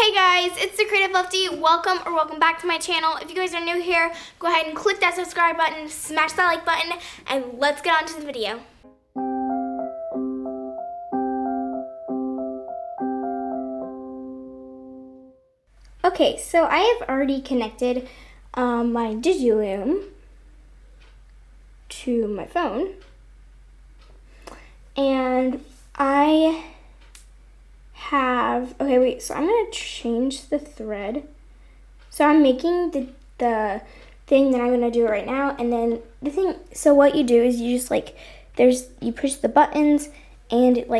Hey guys, it's the Creative Lefty. Welcome back to my channel. If you guys are new here, go ahead and click that subscribe button, smash that like button, and let's get on to the video. Okay, so I have already connected my Digiloom to my phone, and I have, okay, wait, so I'm gonna change the thread. So I'm making the thing that I'm gonna do right now, and then the thing, so what you do is you just you push the buttons, and it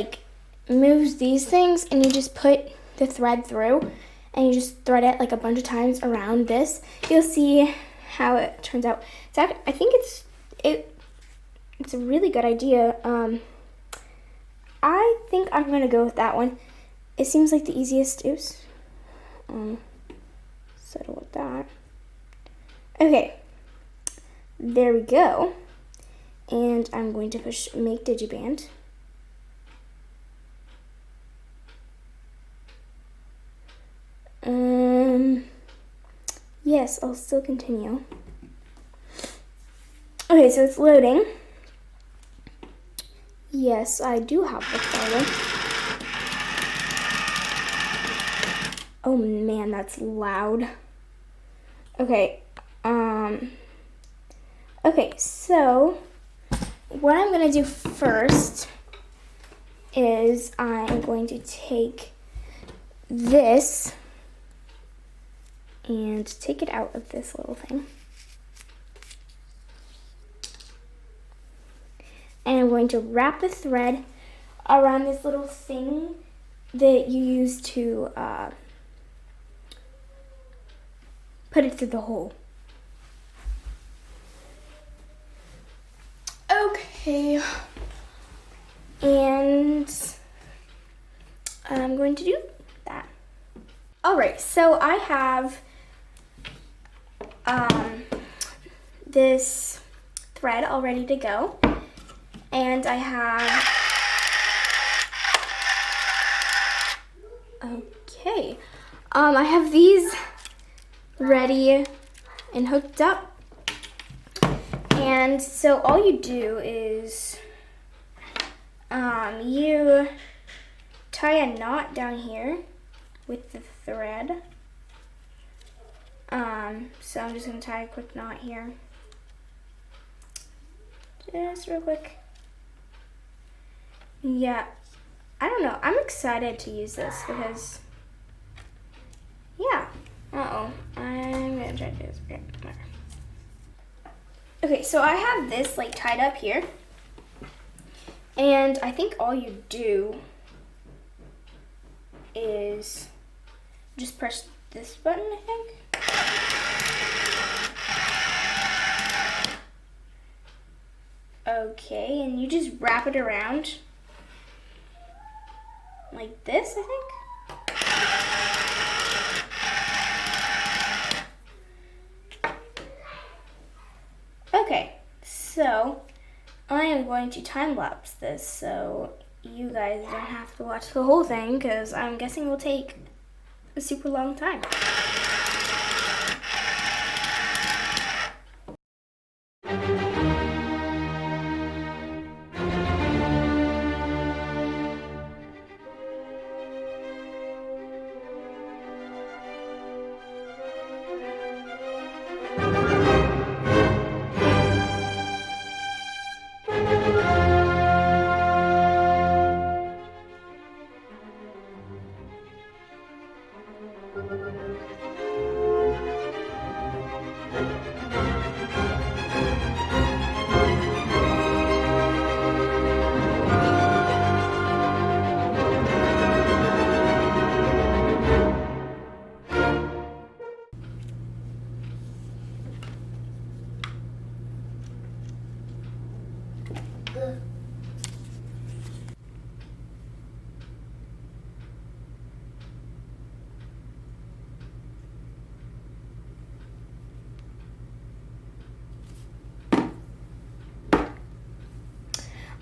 moves these things, and you just put the thread through, and you just thread it a bunch of times around this. You'll see how it turns out. I think it's a really good idea. I think I'm gonna go with that one. It seems like the easiest. Oops. Settle with that. Okay. There we go. And I'm going to push make digiband. Yes, I'll still continue. Okay, so it's loading. Yes, I do have the photo. Oh man, that's loud. Okay, okay, so what I'm gonna do first is I'm going to take this and take it out of this little thing. And I'm going to wrap the thread around this little thing that you use to put it through the hole. Okay. And I'm going to do that. Alright, so I have this thread all ready to go. And I have, okay, I have these ready and hooked up. And so all you do is you tie a knot down here with the thread. So I'm just gonna tie a quick knot here. Just real quick. Yeah, I don't know. I'm excited to use this because, yeah. I'm gonna try to do this. Okay, so I have this tied up here, and I think all you do is just press this button, I think. Okay, and you just wrap it around like this, I think. Okay, so I am going to time lapse this so you guys don't have to watch the whole thing because I'm guessing it will take a super long time.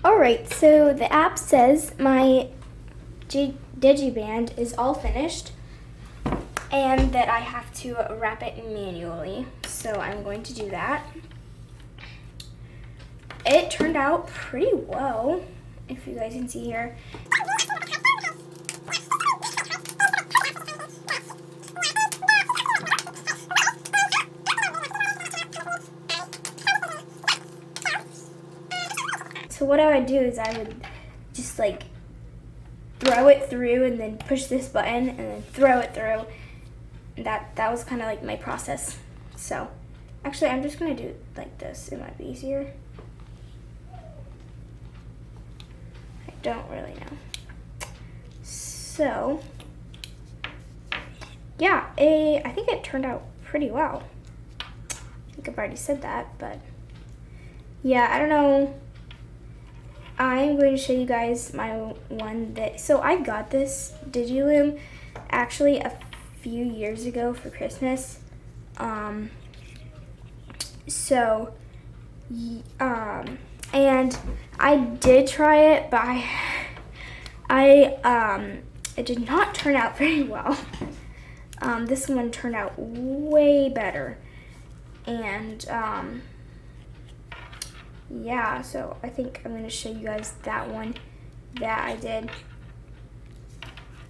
Alright, so the app says my digiband is all finished. and that I have to wrap it manually. So I'm going to do that. It turned out pretty well, if you guys can see here. So what I would do is I would just like throw it through and then push this button and then throw it through. That was kind of like my process. So actually I'm just gonna do it like this. It might be easier. I don't really know. So yeah, I think it turned out pretty well. I think I've already said that, but yeah, I don't know. I'm going to show you guys my one that, so I got this Digiloom actually a few years ago for Christmas. And I did try it, but it did not turn out very well. This one turned out way better. And yeah, so I think I'm gonna show you guys that one that I did,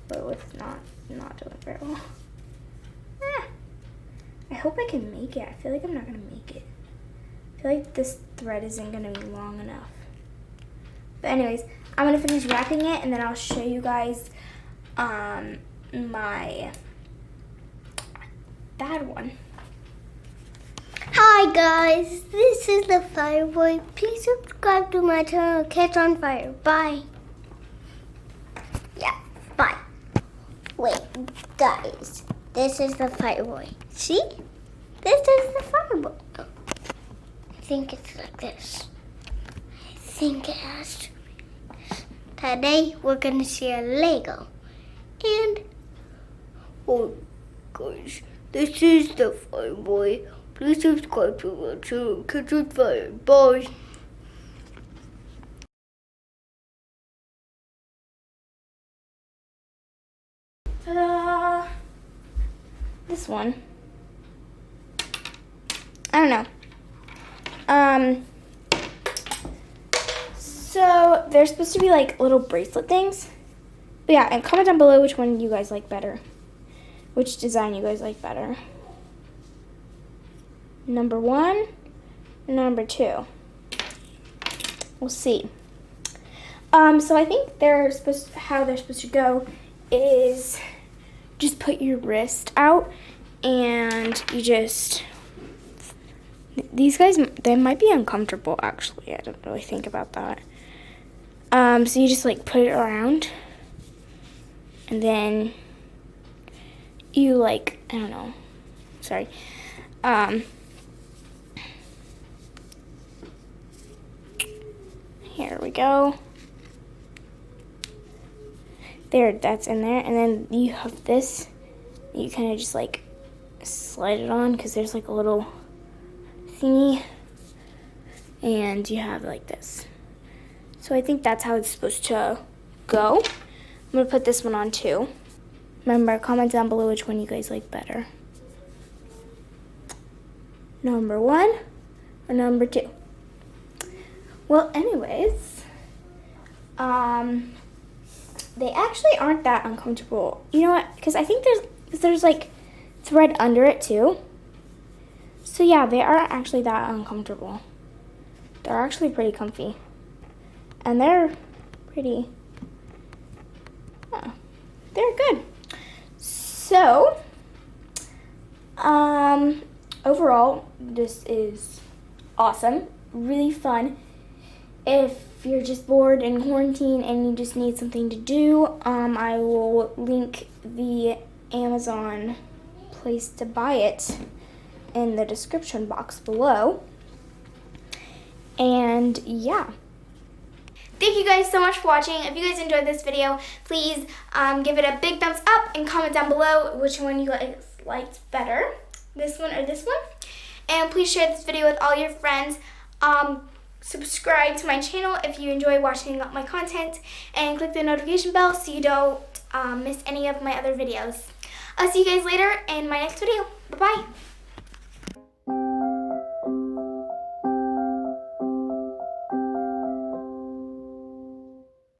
but with not doing very well. I hope I can make it. I feel like I'm not gonna make it. I feel like this thread isn't gonna be long enough. But anyways, I'm gonna finish wrapping it and then I'll show you guys my bad one. Hi guys, this is the Fireboy. Please subscribe to my channel, Catch on Fire. Bye. Yeah, bye. Wait, guys, this is the Fireboy. See? This is the Fireboy. Oh, I think it's like this. I think it has to be. Today we're gonna see a Lego. And, oh guys, this is the Fireboy. Please subscribe to my channel, Catch on Fire. Bye. Ta-da! This one. I don't know. So they're supposed to be like little bracelet things. But yeah, and comment down below which one you guys like better. Which design you guys like better. Number 1, number 2. We'll see. So I think how they're supposed to go is just put your wrist out and you just, these guys, they might be uncomfortable actually. I don't really think about that. So you just like put it around and then you like, I don't know, sorry. Here we go. There, that's in there. And then you have this. You kind of just like slide it on because there's like a little thingy. And you have like this. So I think that's how it's supposed to go. I'm going to put this one on too. Remember, comment down below which one you guys like better. Number 1 or number 2? Well, anyways, they actually aren't that uncomfortable. You know what? Because I think there's like thread under it too. So yeah, they aren't actually that uncomfortable. They're actually pretty comfy, and they're pretty. They're good. So, overall, this is awesome. Really fun. If you're just bored in quarantine and you just need something to do, I will link the Amazon place to buy it in the description box below. And yeah. Thank you guys so much for watching. If you guys enjoyed this video, please give it a big thumbs up and comment down below which one you guys liked better, this one or this one. And please share this video with all your friends. Subscribe to my channel if you enjoy watching my content, and click the notification bell so you don't miss any of my other videos. I'll see you guys later in my next video. Bye-bye.